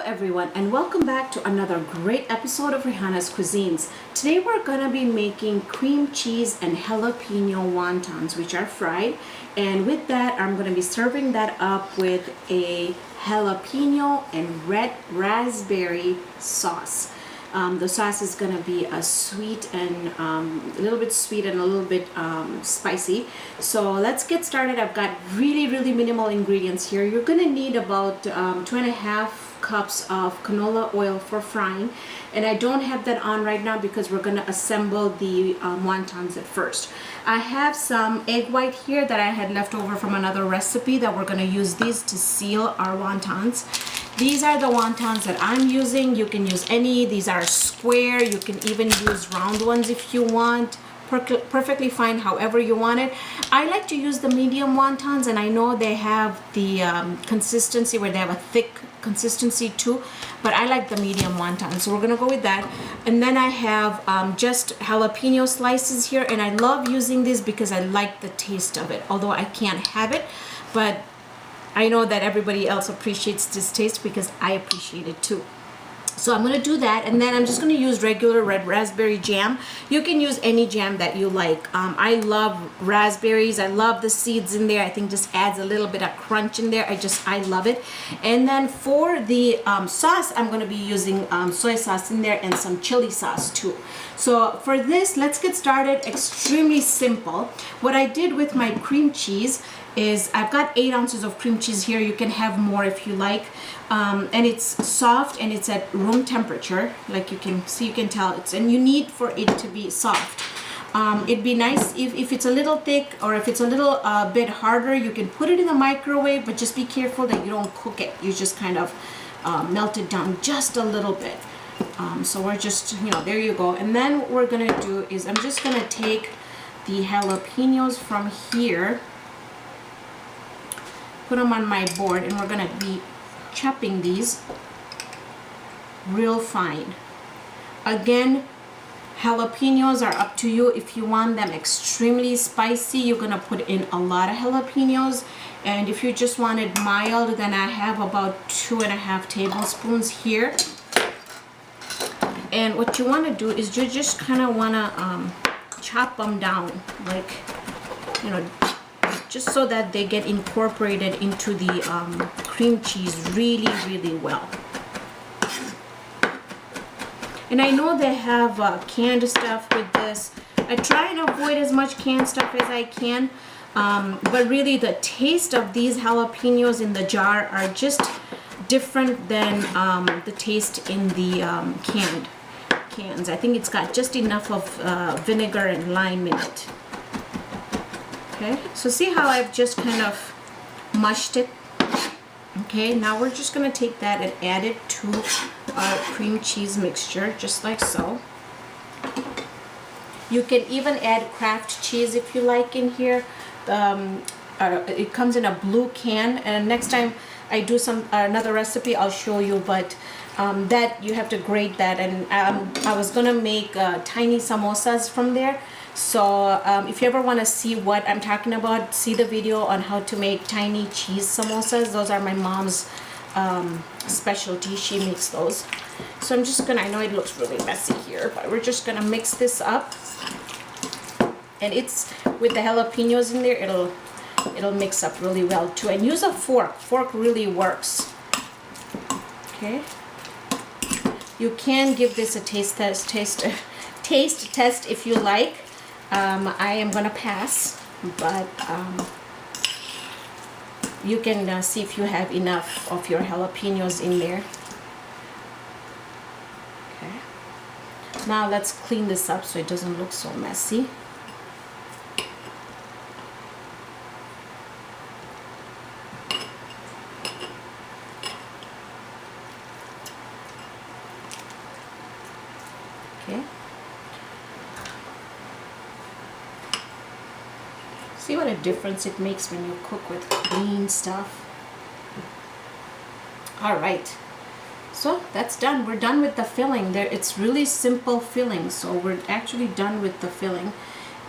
everyone, and welcome back to another great episode of Raihana's Cuisines. Today we're going to be making cream cheese and jalapeno wontons, which are fried, and with that I'm going to be serving that up with a jalapeno and red raspberry sauce. The sauce is going to be a sweet and a little bit sweet and a little bit spicy. So let's get started. I've got really minimal ingredients here. You're going to need about 2.5 cups of canola oil for frying, and I don't have that on right now because we're going to assemble the wontons at first. I have some egg white here that I had left over from another recipe that we're going to use these to seal our wontons. These are the wontons that I'm using. You can use any. These are square. You can even use round ones if you want. Perfectly fine however you want it. I like to use the medium wontons, and I know they have the consistency where they have a thick consistency too, but I like the medium wontons, so we're gonna go with that. And then I have just jalapeno slices here, and I love using this because I like the taste of it, although I can't have it, but I know that everybody else appreciates this taste because I appreciate it too. So I'm going to do that, and then I'm just going to use regular red raspberry jam. You can use any jam that you like. I love raspberries. I love the seeds in there. I think just adds a little bit of crunch in there. I love it. And then for the sauce, I'm going to be using soy sauce in there and some chili sauce too. So for this, let's get started. Extremely simple. What I did with my cream cheese is I've got 8 ounces of cream cheese here. You can have more if you like. And it's soft and it's at room temperature, like you can see, you can tell it's, and you need for it to be soft. It'd be nice if it's a little thick, or if it's a little bit harder, you can put it in the microwave, but just be careful that you don't cook it. You just kind of melt it down just a little bit. So we're just, there you go. And then what we're gonna do is I'm just gonna take the jalapenos from here, put them on my board, and we're gonna be chopping these real fine. Again, jalapenos are up to you. If you want them extremely spicy, you're gonna put in a lot of jalapenos, and if you just want it mild, then I have about 2.5 tablespoons here. And what you want to do is you just kind of want to chop them down, like, just so that they get incorporated into the cream cheese really well. And I know they have canned stuff with this. I try and avoid as much canned stuff as I can, but really the taste of these jalapenos in the jar are just different than the taste in the cans. I think it's got just enough of vinegar and lime in it. Okay, so see how I've just kind of mushed it? Okay, now we're just going to take that and add it to our cream cheese mixture, just like so. You can even add Kraft cheese if you like in here. It comes in a blue can, and next time I do another recipe, I'll show you, but that you have to grate that, and I was going to make tiny samosas from there. So if you ever want to see what I'm talking about, see the video on how to make tiny cheese samosas. Those are my mom's specialty. She makes those. So I'm just gonna, I know it looks really messy here, but we're just gonna mix this up. And it's, with the jalapenos in there, it'll mix up really well too. And use a fork. Fork really works. Okay. You can give this a taste test if you like. I am gonna pass, but you can see if you have enough of your jalapenos in there. Okay. Now let's clean this up so it doesn't look so messy. Okay. See what a difference it makes when you cook with clean stuff. All right, so that's done. We're done with the filling there. It's really simple filling, so we're actually done with the filling.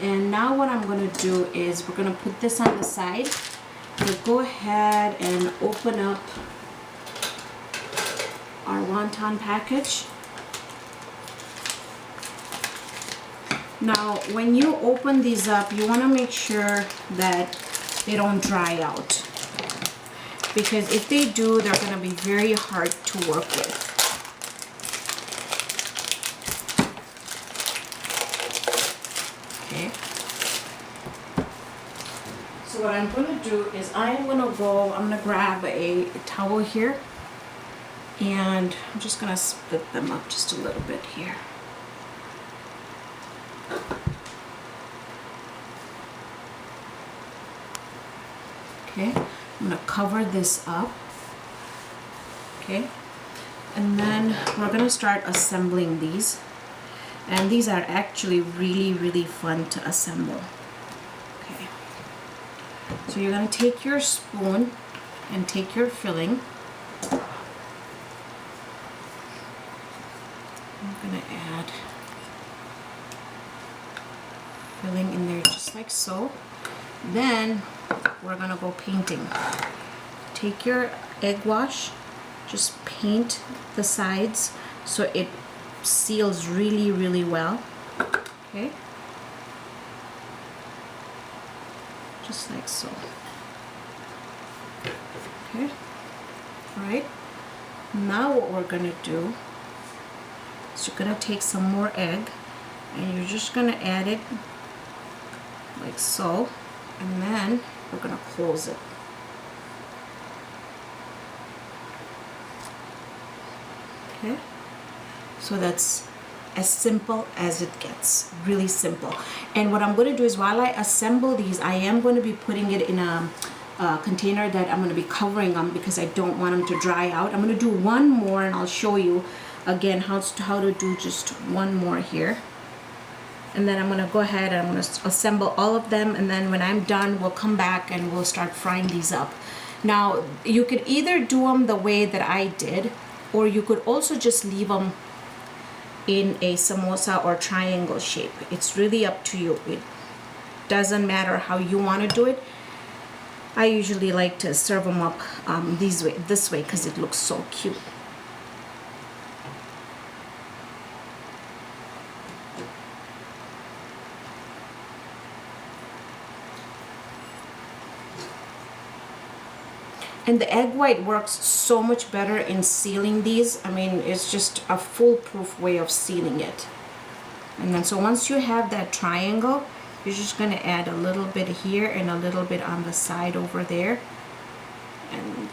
And now what I'm going to do is we're going to put this on the side. We'll go ahead and open up our wonton package. Now, when you open these up, you want to make sure that they don't dry out, because if they do, they're going to be very hard to work with. Okay. So what I'm going to do is I'm going to grab a towel here, and I'm just going to split them up just a little bit here. Okay, I'm going to cover this up. Okay, and then we're going to start assembling these. And these are actually really fun to assemble. Okay, so you're going to take your spoon and take your filling. I'm going to add filling in there just like so. Then we're gonna go painting. Take your egg wash, just paint the sides so it seals really well. Okay, just like so. Okay, all right, now what we're gonna do is you're gonna take some more egg and you're just gonna add it like so, and then we're going to close it. Okay, so that's as simple as it gets, really simple. And what I'm going to do is, while I assemble these, I am going to be putting it in a container that I'm going to be covering them, because I don't want them to dry out. I'm going to do one more and I'll show you again how to do just one more here. And then I'm going to go ahead and I'm going to assemble all of them, and then when I'm done, we'll come back and we'll start frying these up. Now, you could either do them the way that I did, or you could also just leave them in a samosa or triangle shape. It's really up to you. It doesn't matter how you want to do it. I usually like to serve them up this way because it looks so cute. And the egg white works so much better in sealing these. I mean, it's just a foolproof way of sealing it. And then so once you have that triangle, you're just going to add a little bit here and a little bit on the side over there. And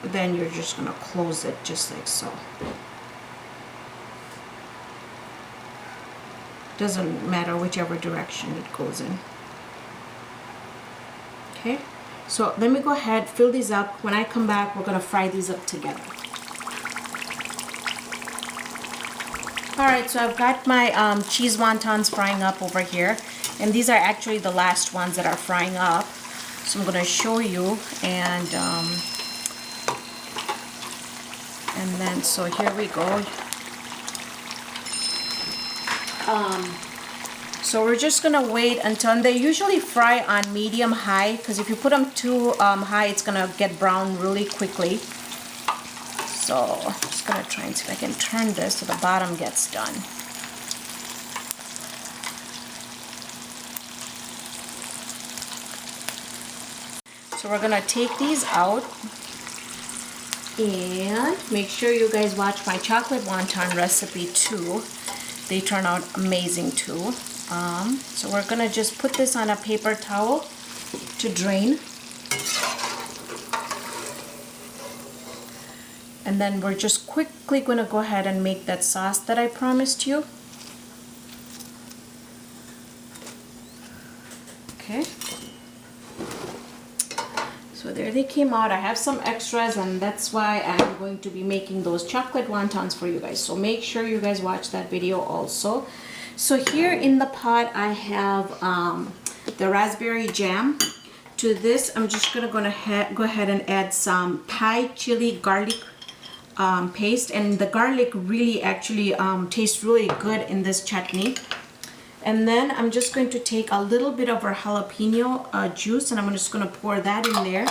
then you're just going to close it just like so. Doesn't matter whichever direction it goes in. Okay. So let me go ahead, fill these up. When I come back, we're going to fry these up together. Alright, so I've got my cheese wontons frying up over here. And these are actually the last ones that are frying up. So I'm going to show you. And then, so here we go. So we're just gonna wait until, they usually fry on medium high, because if you put them too high, it's gonna get brown really quickly. So I'm just gonna try and see if I can turn this so the bottom gets done. So we're gonna take these out, and make sure you guys watch my chocolate wonton recipe too. They turn out amazing too. So we're gonna just put this on a paper towel to drain. And then we're just quickly gonna go ahead and make that sauce that I promised you. Okay. So there they came out. I have some extras, and that's why I'm going to be making those chocolate wontons for you guys. So make sure you guys watch that video also. So here in the pot I have the raspberry jam. To this I'm just gonna go ahead and add some Thai chili garlic paste, and the garlic really actually tastes really good in this chutney. And then I'm just going to take a little bit of our jalapeno juice, and I'm just going to pour that in there.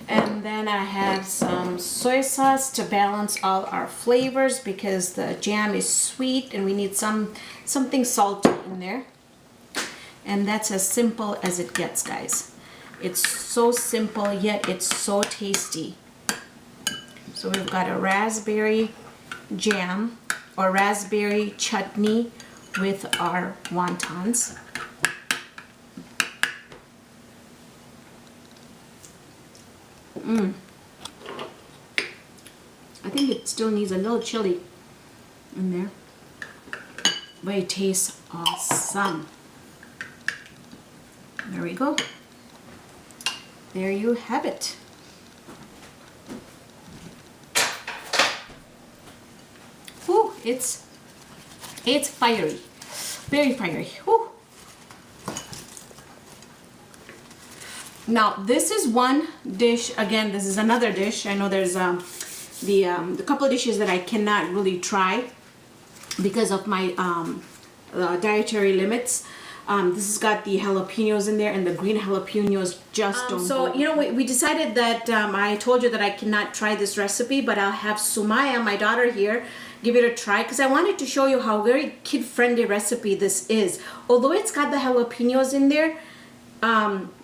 And then I have some soy sauce to balance all our flavors because the jam is sweet and we need something salty in there. And that's as simple as it gets, guys. It's so simple, yet it's so tasty. So we've got a raspberry jam or raspberry chutney with our wontons. I think it still needs a little chili in there, but it tastes awesome. There we go. There you have it. Ooh, it's fiery, very fiery. Ooh. Now this is one dish. Again, this is another dish. I know there's the couple of dishes that I cannot really try because of my dietary limits. This has got the jalapeños in there, and the green jalapeños just don't. So you know, we decided that I told you that I cannot try this recipe, but I'll have Sumaya, my daughter here, give it a try because I wanted to show you how very kid-friendly recipe this is. Although it's got the jalapeños in there,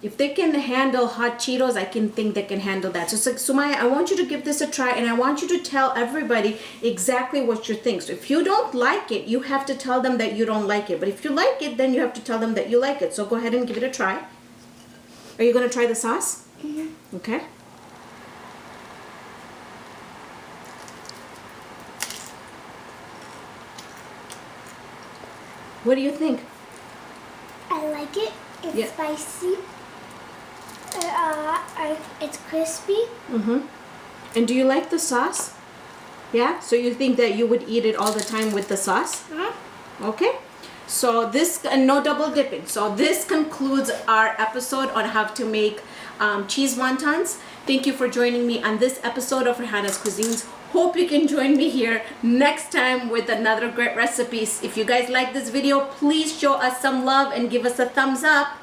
if they can handle hot Cheetos, I can think they can handle that. So it's like, Sumaya, I want you to give this a try, and I want you to tell everybody exactly what you think. So if you don't like it, you have to tell them that you don't like it. But if you like it, then you have to tell them that you like it. So go ahead and give it a try. Are you going to try the sauce? Mm-hmm. Okay. What do you think? I like it. It's spicy. It's crispy. Mm-hmm. And do you like the sauce? Yeah? So you think that you would eat it all the time with the sauce? Mm-hmm. Okay. So this, no double dipping. So this concludes our episode on how to make cheese wontons. Thank you for joining me on this episode of Raihana's Cuisines. Hope you can join me here next time with another great recipes. If you guys like this video, please show us some love and give us a thumbs up.